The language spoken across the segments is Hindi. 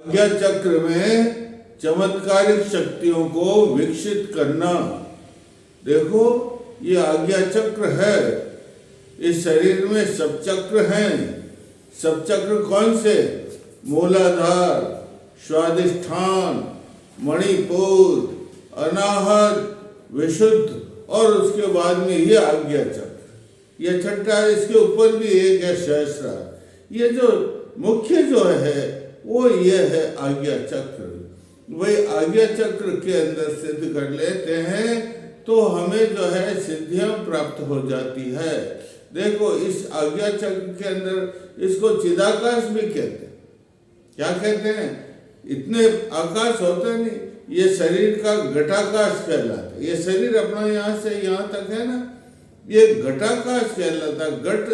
आज्ञा चक्र में चमत्कारिक शक्तियों को विकसित करना। देखो ये आज्ञा चक्र है, इस शरीर में सब चक्र हैं। सब चक्र कौन से? मूलाधार, स्वादिष्ठान, मणिपुर, अनाहत, विशुद्ध और उसके बाद में ये आज्ञा चक्र। ये छठा है, इसके ऊपर भी एक है सहस्रार। ये जो मुख्य जो है वो ये है आज्ञा चक्र। वही आज्ञा चक्र के अंदर सिद्ध कर लेते हैं तो हमें जो है सिद्धियां प्राप्त हो जाती है। देखो इस आज्ञा चक्र के अंदर इसको चिदाकाश भी कहते हैं। क्या कहते हैं? इतने आकाश होता नहीं, ये शरीर का घटाकाश कहलाता है। ये शरीर अपना यहाँ से यहाँ तक है ना, ये घटाकाश कहलाता है। घट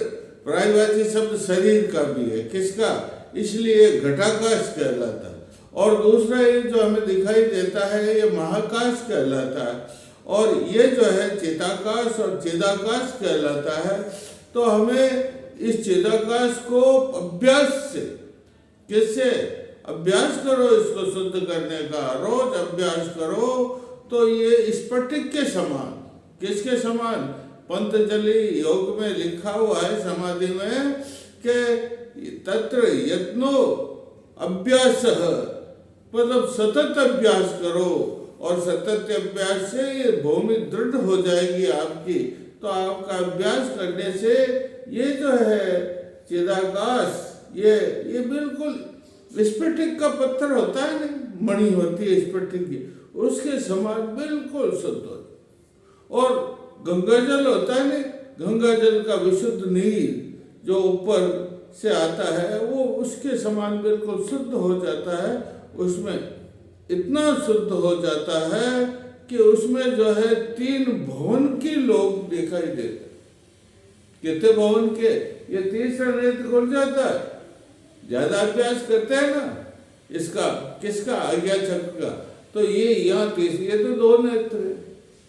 प्रायवाची शब्द शरीर का भी है, किसका? इसलिए घटाकाश कहलाता है। और दूसरा ये जो हमें दिखाई देता है ये महाकाश कहलाता है। और ये जो है चिदाकाश और चिदाकाश कहलाता है। तो हमें इस चिदाकाश को अभ्यास से, किससे? अभ्यास करो इसको शुद्ध करने का, रोज अभ्यास करो तो ये स्फटिक के समान। किसके समान? पंतजलि योग में लिखा हुआ है समाधि में कि तत्र यत्नो अभ्यास, मतलब सतत अभ्यास करो और सतत अभ्यास से ये भूमि दृढ़ हो जाएगी आपकी। तो आपका अभ्यास करने से ये जो है चिदाकाश, ये बिल्कुल स्फटिक का पत्थर होता है ना, मणि होती है स्फटिक की, उसके समान बिल्कुल शुद्ध हो। और गंगा जल होता है ना, गंगा जल का विशुद्ध नीर जो ऊपर से आता है वो उसके समान बिल्कुल शुद्ध हो जाता है। उसमें इतना शुद्ध हो जाता है कि उसमें जो है 3 भवन की लोग दिखाई देते। कितने भवन के? ये तीसरा नेत्र खुल जाता है। ज्यादा अभ्यास करते हैं ना इसका, किसका? आज्ञा चक्र का। तो ये यहाँ तीसरी, ये तो 2 नेत्र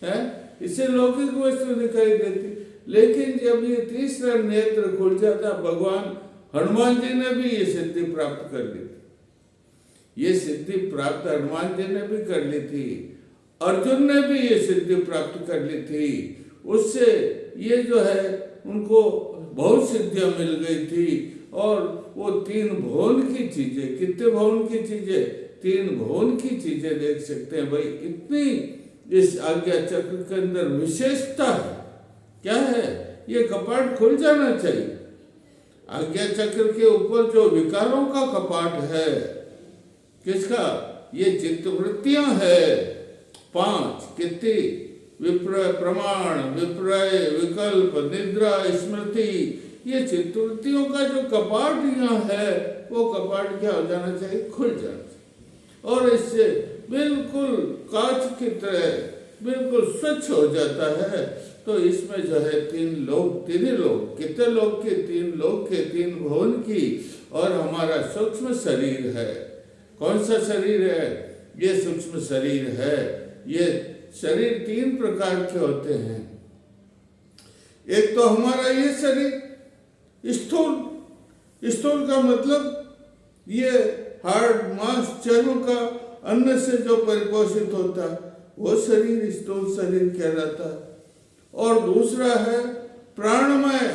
है, इससे लौकिक वस्तु दिखाई देती। लेकिन जब ये तीसरा नेत्र खुल जाता, भगवान हनुमान जी ने भी ये सिद्धि प्राप्त कर ली थी। ये सिद्धि प्राप्त हनुमान जी ने भी कर ली थी, अर्जुन ने भी ये सिद्धि प्राप्त कर ली थी। उससे ये जो है उनको बहुत सिद्धियां मिल गई थी। और वो 3 भुवन की चीजें, कितने भुवन की चीजें? 3 भुवन की चीजें देख सकते हैं भाई। इतनी इस आज्ञा चक्र के अंदर विशेषता है। क्या है? ये कपाट खुल जाना चाहिए। आज्ञा चक्र के ऊपर जो विकारों का कपाट है, किसका? ये चित्तवृत्तियां है 5। कितनी? विप्रय, प्रमाण, विप्रय, विकल्प, निद्रा, स्मृति। ये चित्तवृत्तियों का जो कपाट यहाँ है वो कपाट क्या हो जाना चाहिए? खुल जाना चाहिए। और इससे बिल्कुल कांच की तरह बिल्कुल स्वच्छ हो जाता है। तो इसमें जो है 3 लोग, 3 लोग, कितने लोग के? 3 लोग के, 3 भुवन की। और हमारा सूक्ष्म शरीर है। कौन सा शरीर है? ये सूक्ष्म शरीर है। ये शरीर 3 प्रकार के होते हैं। एक तो हमारा ये शरीर स्थूल। स्थूल का मतलब ये हार्ड मांस चर्म का अन्न से जो परिपोषित होता है वो शरीर स्थूल शरीर कहलाता है। और दूसरा है प्राणमय।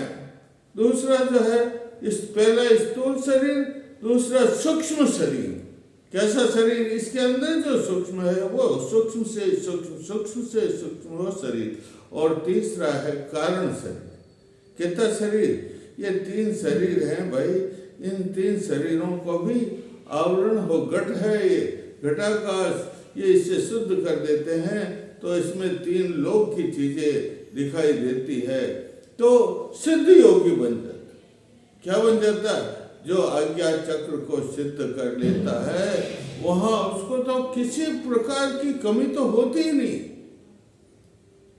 दूसरा जो है पहला स्थूल शरीर, दूसरा सूक्ष्म शरीर। कैसा शरीर? इसके अंदर जो सूक्ष्म है वो सूक्ष्म से सूक्ष्म, सूक्ष्म से सूक्ष्म वो शरीर। और तीसरा है कारण शरीर। कितना शरीर? ये 3 शरीर हैं भाई। इन 3 शरीरों को भी आवरण हो, घट है ये घटाकाश, ये इससे शुद्ध कर देते हैं। तो इसमें 3 लोक की चीजें दिखाई देती है। तो सिद्ध योगी बन जाता। क्या बन जाता? जो आज्ञा चक्र को सिद्ध कर लेता है वहां उसको तो किसी प्रकार की कमी तो होती ही नहीं।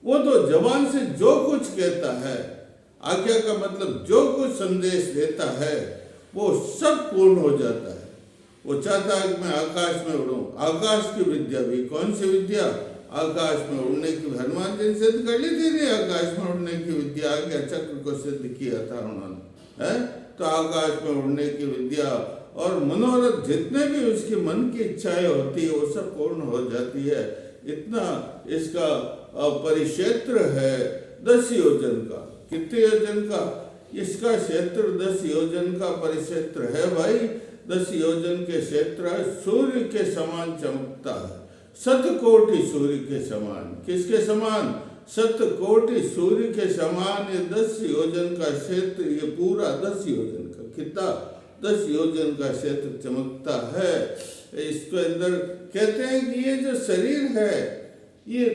वो तो जबान से जो कुछ कहता है, आज्ञा का मतलब जो कुछ संदेश देता है वो सब पूर्ण हो जाता है। वो चाहता है कि मैं आकाश में उड़ूं। आकाश की विद्या भी, कौन सी विद्या? आकाश में उड़ने की। हनुमान जी ने सिद्ध कर ली थी नहीं आकाश में उड़ने की विद्या, आज्ञा चक्र को सिद्ध किया था उन्होंने, है? तो आकाश में उड़ने की विद्या और मनोरथ जितने भी उसके मन की इच्छाएं होती है वो सब पूर्ण हो जाती है। इतना इसका परिक्षेत्र है 10 योजन का। कितने योजन का? इसका क्षेत्र 10 योजन का परिक्षेत्र है भाई। 10 योजन के क्षेत्र सूर्य के समान चमकता है, 7 कोटि सूर्य के समान। किसके समान? 7 कोटि सूर्य के समान। ये 10 योजन का क्षेत्र, ये पूरा 10 योजन का, कितना? 10 योजन का क्षेत्र चमकता है। इसके अंदर कहते हैं कि ये जो शरीर है ये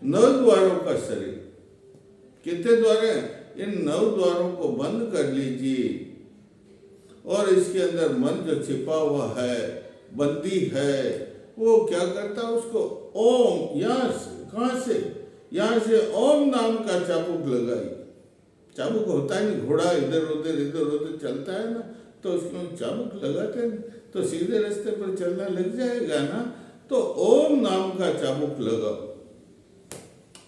9 द्वारों का शरीर। कितने द्वार हैं? इन 9 द्वारों को बंद कर लीजिए और इसके अंदर मन जो छिपा हुआ है, बंदी है, वो क्या करता है? उसको ओम, यहाँ से, कहाँ से? यहाँ से ओम नाम का चाबुक लगाई। चाबुक होता है नहीं, घोड़ा इधर उधर चलता है ना, तो उसमें चाबुक लगाते हैं तो सीधे रास्ते पर चलना लग जाएगा ना। तो ओम नाम का चाबुक लगाओ।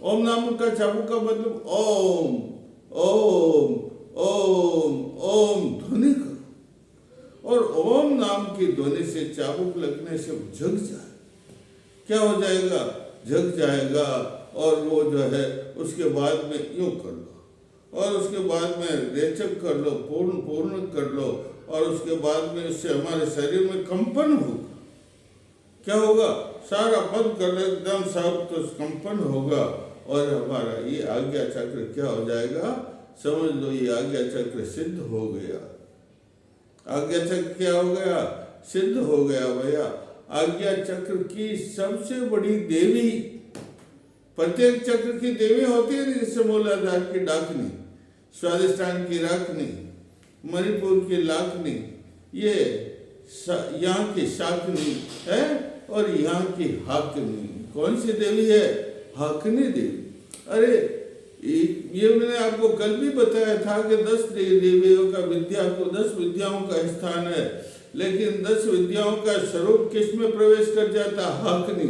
ओम नाम का चाबुक का मतलब ओम ओम ओम ओम ध्वनि करो, और ओम नाम की ध्वनि से चाबुक लगने से जग जाए। क्या हो जाएगा? जग जाएगा। और वो जो है उसके बाद में यूं कर लो, और उसके बाद में रेचक कर लो, पूर्ण कर लो, और उसके बाद में इससे हमारे शरीर में कंपन होगा। क्या होगा? सारा बंद कर लो एकदम सब, तो कंपन होगा और हमारा ये आज्ञा चक्र क्या हो जाएगा? समझ लो ये आज्ञा चक्र सिद्ध हो गया। आज्ञा चक्र क्या हो गया? सिद्ध हो गया भैया। आज्ञा चक्र की सबसे बड़ी देवी, प्रत्येक चक्र की देवी होती है, जैसे मूलाधार की डाकनी, स्वादिष्ठान की राखनी, मणिपुर की लाखनी, ये यहाँ की शाकनी है, और यहाँ की हाकनी। कौन सी देवी है? हाकनी देवी। अरे ये मैंने आपको कल भी बताया था कि 10 देवियों का विद्या को 10 विद्याओं का स्थान है, लेकिन 10 विद्याओं का स्वरूप किस में प्रवेश कर जाता? हाकनी।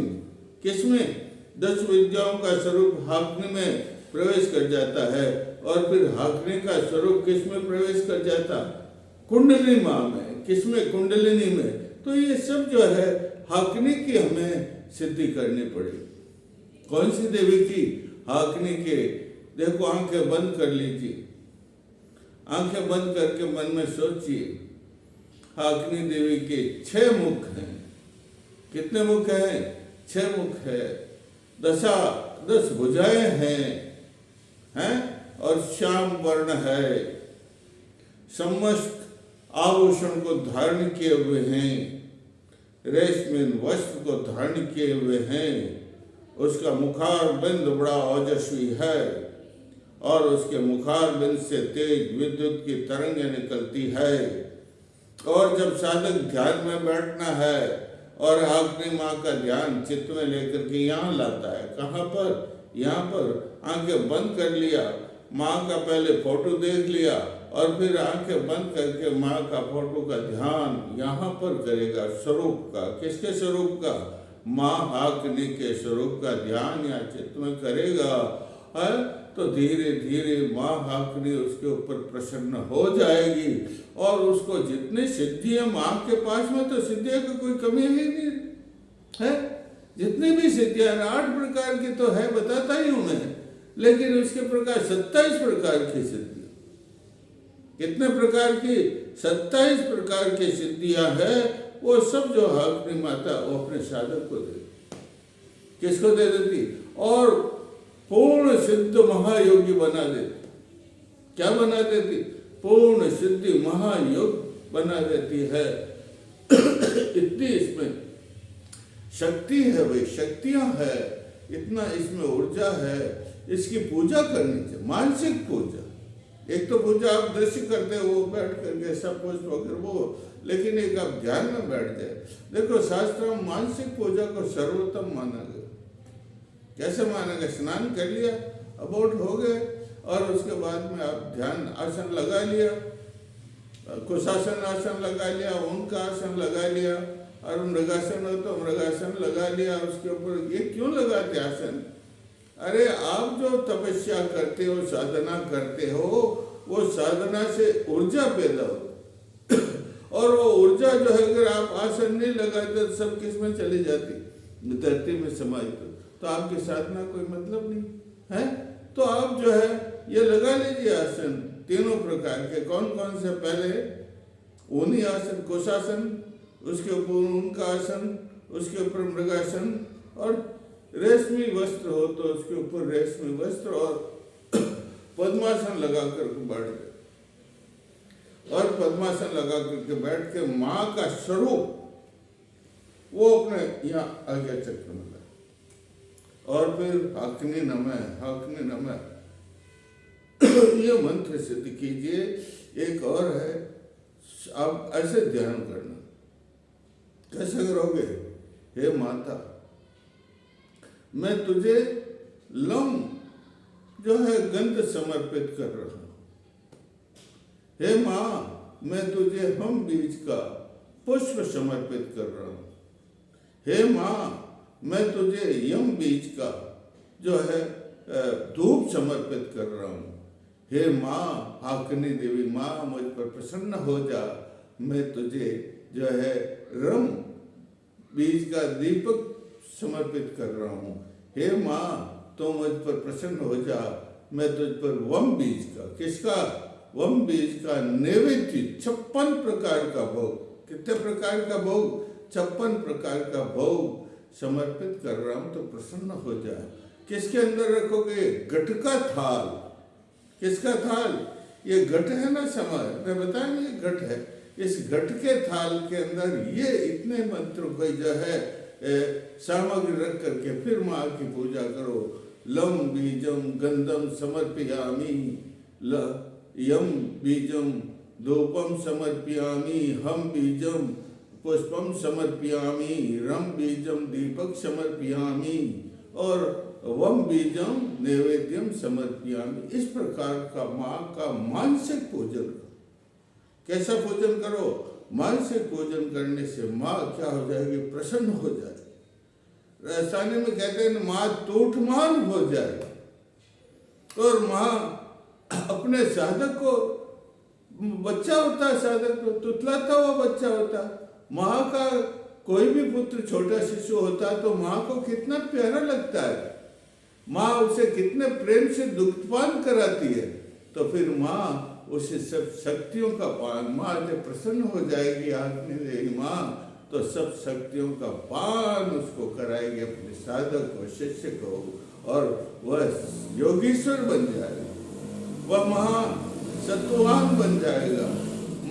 किस में? 10 विद्याओं का स्वरूप हाकनी में प्रवेश कर जाता है, और फिर हाकनी का स्वरूप किस में प्रवेश कर जाता? कुंडलिनी माँ में। किस में? कुंडलिनी में। तो ये सब जो है हाकनी की हमें सिद्धि करनी पड़ेगी। कौन सी देवी की? हाकनी के। देखो आंखें बंद कर लीजिए, आंखें बंद करके मन में सोचिए, हाकनी देवी के 6 मुख हैं। कितने मुख हैं? 6 मुख है। 10 भुजाएं हैं और श्याम वर्ण है। समस्त आभूषण को धारण किए हुए हैं, रेशमी वस्त्र को धारण किए हुए हैं। उसका मुखार बिंद बड़ा ओजस्वी है, और उसके मुखार बिंद से तेज विद्युत की तरंगें निकलती है। और जब साधक ध्यान में बैठना है और हाकनी माँ का ध्यान चित्त में लेकर के यहाँ लाता है, कहाँ पर? यहाँ पर। आंखें बंद कर लिया, माँ का पहले फोटो देख लिया, और फिर आंखें बंद करके माँ का फोटो का ध्यान यहाँ पर करेगा, स्वरूप का। किसके स्वरूप का? माँ हाकनी के स्वरूप का ध्यान या चित्त में करेगा है, तो धीरे धीरे माँ हाकनी उसके ऊपर प्रसन्न हो जाएगी, और उसको जितनी सिद्धियां माँ के पास में, तो सिद्धियों की कोई कमी ही नहीं है। जितनी भी सिद्धियां 8 प्रकार की तो है, बताता ही हूं मैं, लेकिन उसके प्रकार 27 प्रकार की सिद्धियां। कितने प्रकार की? 27 प्रकार की सिद्धियां है। वो सब जो हाकनी माता वो अपने साधक को दे, किसको दे देती? और पूर्ण सिद्ध महायोगी बना देती। क्या बना देती? पूर्ण सिद्धि महायोग बना देती है। इतनी इसमें शक्ति है भाई, शक्तियां है, इतना इसमें ऊर्जा है। इसकी पूजा करनी चाहिए, मानसिक पूजा। एक तो पूजा आप दृश्य करते हो, वो बैठ करके सब कुछ वगैरह वो, लेकिन एक आप ध्यान में बैठ जाए। देखो शास्त्र में मानसिक पूजा को सर्वोत्तम माना गया। कैसे माना गया? स्नान कर लिया, अबोट हो गए, और उसके बाद में आप ध्यान आसन लगा लिया, कुशासन आसन लगा लिया, उनका आसन लगा लिया, और मृगासन हो तो मृगासन लगा लिया। उसके ऊपर ये क्यों लगाते आसन? अरे आप जो तपस्या करते हो, साधना करते हो, वो साधना से ऊर्जा पैदा हो, और वो ऊर्जा जो है अगर आप आसन नहीं लगाते तो सब किस में चली जाती, धरती में समाहित, तो आपकी साधना कोई मतलब नहीं है। तो आप जो है ये लगा लीजिए आसन तीनों प्रकार के। कौन कौन से? पहले ऊनी आसन, कोशासन, उसके ऊपर ऊन का आसन, उसके ऊपर मृगासन, और रेशमी वस्त्र हो तो उसके ऊपर रेशमी वस्त्र, और पद्मासन लगा करके बैठ गए। और पद्मासन लगा करके बैठ के माँ का स्वरूप वो अपने यहाँ आज्ञा चक्र में लाए। और फिर हाकनी नमः, हाकनी नमः ये मंत्र सिद्ध कीजिए। एक और है, आप ऐसे ध्यान करना। कैसे करोगे? हे माता, मैं तुझे लम जो है गंध समर्पित कर रहा हूं। हे माँ, मैं तुझे हम बीज का पुष्प समर्पित कर रहा हूं। हे माँ, मैं तुझे यम बीज का जो है धूप समर्पित कर रहा हूं। हे माँ हाकनी देवी, माँ मुझ पर प्रसन्न हो जा, मैं तुझे जो है रम बीज का दीपक समर्पित कर रहा हूँ। हे माँ तो मुझ पर प्रसन्न हो जा, मैं तुझ पर वम बीज का, किसका? वम बीज का नैवेद्य 56 प्रकार का भोग। कितने प्रकार का भोग? 56 प्रकार का भोग समर्पित कर रहा हूँ, तो प्रसन्न हो जा। किसके अंदर रखोगे? घट का थाल। किसका थाल? ये घट है ना, समय मैं बताया ये घट है। इस घट के थाल के अंदर ये इतने मंत्रों को जो है सामग्री रख करके फिर माँ की पूजा करो। लम बीजम गंधम समर्पयामि, यम बीजम धूपम समर्पयामि, हम बीजम पुष्पम समर्पयामि, रम बीजम दीपक समर्पयामि, और वम बीजम नैवेद्यम समर्पयामि। इस प्रकार का माँ का मानसिक पूजन करो। कैसा पूजन करो? मानसिक पूजन करने से माँ क्या हो जाएगी? प्रसन्न हो जाएगी। राजस्थानी में कहते हैं माँ तूटमान हो जाएगी। और माँ अपने साधक को, बच्चा होता है साधक तो तुतलाता हुआ बच्चा होता, माँ का कोई भी पुत्र छोटा शिशु होता है तो माँ को कितना प्यारा लगता है। माँ उसे कितने प्रेम से दुग्धपान कराती है, तो फिर माँ उसे सब शक्तियों का पान, माँ जब प्रसन्न हो जाएगी आंखने देगी माँ, तो सब शक्तियों का पान उसको कराएगी, अपने साधक को, शिष्य को, और वह योगीश्वर बन जाएगा, वह महा सत्ववान बन जाएगा,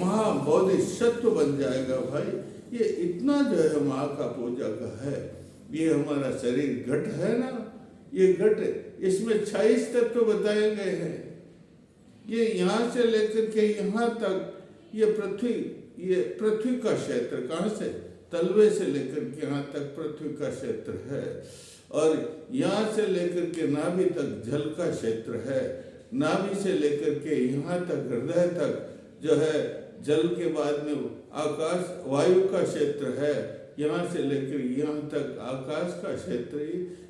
महाबोधिसत्व बन जाएगा। भाई ये इतना जो है माँ का पूजा का है। ये हमारा शरीर घट है ना, ये घट, इसमें 26 तत्व बताए गए हैं। ये यहाँ से लेकर के यहाँ तक ये पृथ्वी का क्षेत्र, कहाँ से? तलवे से लेकर के यहाँ तक पृथ्वी का क्षेत्र है, और यहाँ से लेकर के नाभि तक जल का क्षेत्र है, नाभि से लेकर के यहाँ तक हृदय तक जो है जल के बाद में आकाश वायु का क्षेत्र है, यहाँ से लेकर यहाँ तक आकाश का क्षेत्र,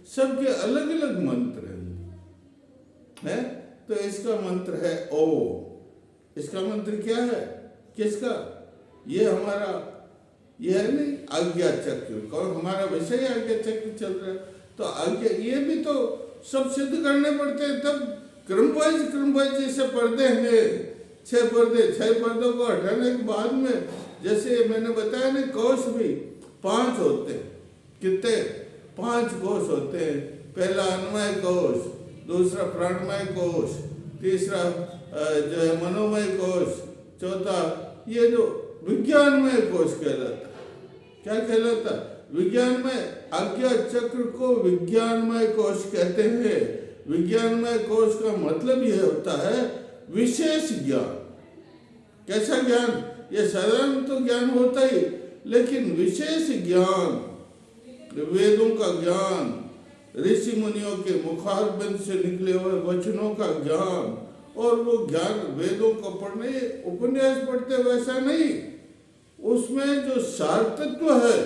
सबके अलग अलग मंत्र हैं। तो इसका मंत्र है ओम। इसका मंत्र क्या है? किसका? ये हमारा ये है नहीं आज्ञा चक्र, कौन हमारा वैसे ही आज्ञा चक्र चल रहा है, तो आज्ञा ये भी तो सब सिद्ध करने पड़ते हैं, तब क्रमवाइज जैसे पर्दे हैं, 6 पर्दों को हटाने के बाद में, जैसे मैंने बताया ना, कोष भी 5 होते हैं। कितने? 5 कोष होते हैं। पहला अन्नमय कोष, दूसरा प्राणमय कोष, तीसरा जो है मनोमय कोष, चौथा ये जो विज्ञानमय कोष कहलाता। क्या कहलाता? विज्ञानमय। आज्ञा चक्र को विज्ञानमय कोष कहते हैं। विज्ञानमय कोष का मतलब यह होता है विशेष ज्ञान। कैसा ज्ञान? ये साधारण तो ज्ञान होता ही, लेकिन विशेष ज्ञान, वेदों का ज्ञान, ऋषि मुनियों के मुखारबिंद से निकले हुए वचनों का ज्ञान, और वो ज्ञान वेदों को पढ़ने, उपन्यास पढ़ते वैसा नहीं, उसमें जो सार तत्व है,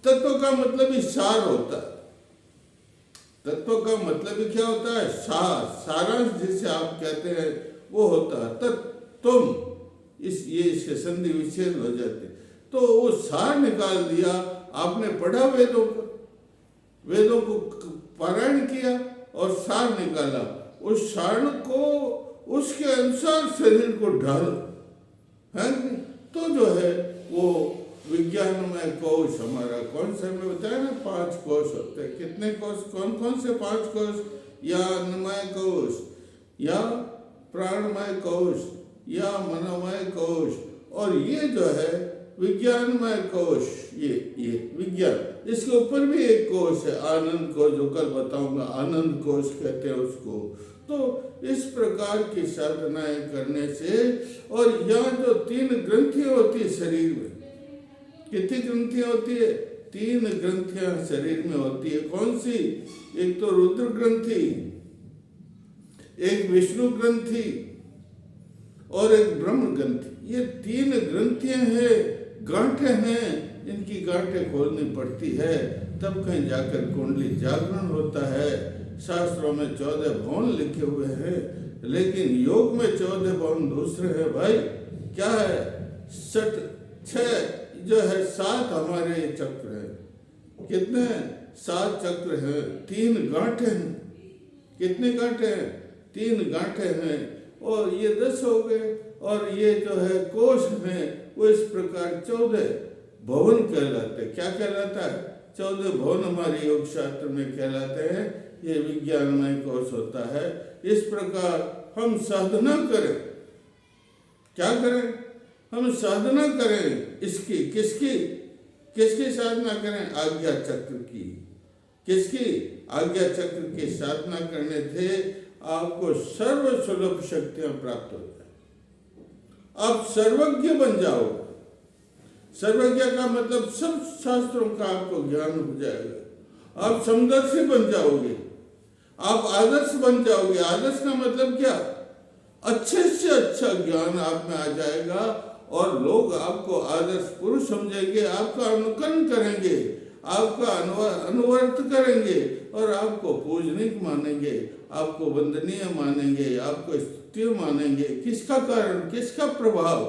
तत्व का मतलब ही सार होता है। तत्व का मतलब ही क्या होता है? सार, सारांश जिसे आप कहते हैं वो होता है। तुम ये इसके संधि विच्छेद हो जाते। तो वो सार निकाल दिया। आपने पढ़ा वेदों को, वेदों को पारायण किया और सार निकाला, उस सार को उसके अनुसार शरीर को ढालो, है नहीं? तो जो है वो विज्ञान में कोश हमारा, कौन सा मैं बताया ना 5 कोश होते हैं। कितने कोश, कौन कौन से 5 कोश? या अन्नमय कोश, या प्राणमय कोश, या मनोमय कोश, और ये जो है विज्ञानमय कोश, ये विज्ञान। इसके ऊपर भी एक कोश है आनंद कोश, जो कल बताऊंगा, आनंद कोश कहते हैं उसको। तो इस प्रकार की साधनाएं करने से, और यहाँ जो 3 ग्रंथियां होती है शरीर में, कितनी ग्रंथियां होती है? 3 ग्रंथियां शरीर में होती है। कौन सी? एक तो रुद्र ग्रंथि, एक विष्णु ग्रंथि और एक ब्रह्म ग्रंथि। ये 3 ग्रंथियां हैं, गांठें हैं, इनकी गांठें खोलनी पड़ती है, तब कहीं जाकर कुंडली जागरण होता है। शास्त्रों में 14 भवन लिखे हुए हैं, लेकिन योग में 14 भवन दूसरे हैं भाई। क्या है? 6 जो है 7 हमारे चक्र हैं। कितने? 7 चक्र हैं, 3 गांठें हैं। कितने गांठें हैं? 3 गांठें हैं, और ये 10 हो गए। और ये जो है कोश हैं, वो इस प्रकार 14 भवन कहलाते हैं। क्या कहलाता है? 14 भवन हमारे योग शास्त्र में कहलाते हैं। ये विज्ञानमय कोश होता है। इस प्रकार हम साधना करें। क्या करें? हम साधना करें इसकी, किसकी साधना करें? आज्ञा चक्र की। किसकी? आज्ञा चक्र की साधना करने से आपको सर्व सुलभ शक्तियां प्राप्त हो जाए। आप सर्वज्ञ बन जाओ। सर्वज्ञ का मतलब सब शास्त्रों का आपको ज्ञान हो जाएगा। आप समदर्शी बन जाओगे, आप आदर्श बन जाओगे। आदर्श का मतलब क्या? अच्छे से अच्छा ज्ञान आप में आ जाएगा, और लोग आपको आदर्श पुरुष समझेंगे, आपका अनुकरण करेंगे, आपका अनुवर्त करेंगे, और आपको पूजनीय मानेंगे, आपको वंदनीय मानेंगे, आपको स्तुत्य मानेंगे। किसका कारण? किसका प्रभाव?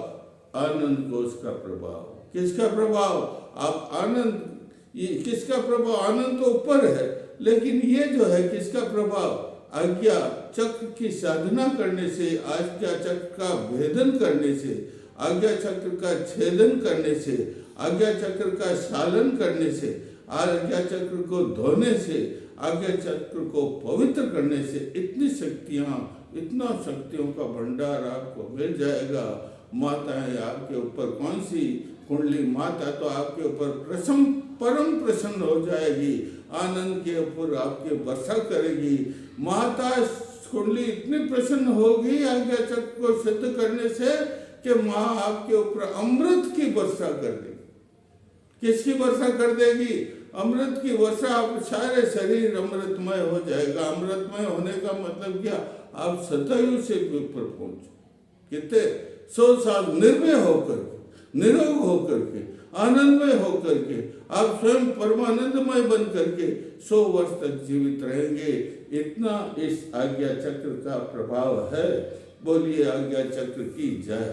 आनंद कोश का प्रभाव। किसका प्रभाव? आप आनंद, ये किसका प्रभाव? आनंद तो ऊपर है, लेकिन ये जो है किसका प्रभाव? आज्ञा चक्र की साधना करने से, आज्ञा चक्र का भेदन करने से, आज्ञा चक्र का छेदन करने से, आज्ञा चक्र का शालन करने से, आज्ञा चक्र को धोने से, आज्ञा चक्र को पवित्र करने से इतनी शक्तियां, इतना शक्तियों का भंडार आपको मिल जाएगा। माताएं आपके ऊपर, कौन सी कुंडली माता तो आपके ऊपर परम प्रसन्न हो जाएगी, आनंद के ऊपर आपके वर्षा करेगी। माता कुंडली इतनी प्रसन्न होगी आज्ञा चक्र को सिद्ध करने से कि माँ आपके ऊपर अमृत की वर्षा कर देगी। किसकी वर्षा कर देगी? अमृत की वर्षा। आप सारे शरीर अमृतमय हो जाएगा। अमृतमय होने का मतलब क्या? आप सतायु से भी ऊपर पहुंचो। कितने 100 साल निर्भय होकर, निरोग होकर के, आनंदमय होकर के, आप स्वयं परमानंदमय बन करके 100 वर्ष तक जीवित रहेंगे। इतना इस आज्ञा चक्र का प्रभाव है। बोलिए आज्ञा चक्र की जय।